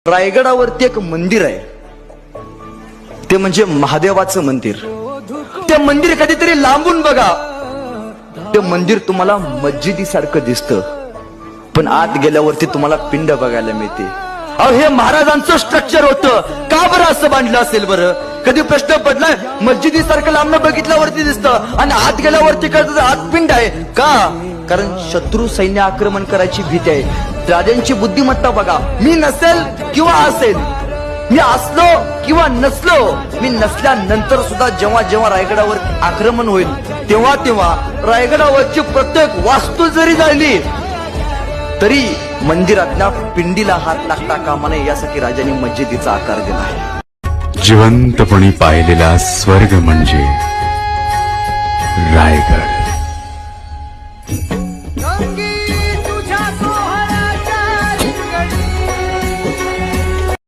रायगडावरती एक मंदिर आहे, ते म्हणजे महादेवाचं मंदिर. ते मंदिर कधीतरी लांबून बघा, ते मंदिर तुम्हाला मस्जिदीसारखं दिसतं, पण आत गेल्यावरती तुम्हाला पिंड बघायला मिळते. अहो, हे महाराजांचं स्ट्रक्चर होतं, का बरं असं बांधलं असेल बरं? कधी प्रश्न पडलाय? मस्जिदीसारखं लांबनं बघितल्यावरती दिसतं आणि आत गेल्यावरती कळतं आत पिंड आहे का? कारण शत्रू सैन्य आक्रमण करायची भीती आहे. राजांची बुद्धिमत्ता बघा. मी नसेल किंवा असेल, मी असलो किंवा नसलो, मी नसल्यानंतर सुद्धा जेव्हा जेव्हा रायगडावर आक्रमण होईल तेव्हा तेव्हा रायगडावरची प्रत्येक वास्तू जरी झाली तरी मंदिरातल्या पिंडीला हात लागता कामा नये, यासाठी राजांनी मस्जिदीचा आकार दिला आहे. जिवंतपणी पाहिलेला स्वर्ग म्हणजे रायगड.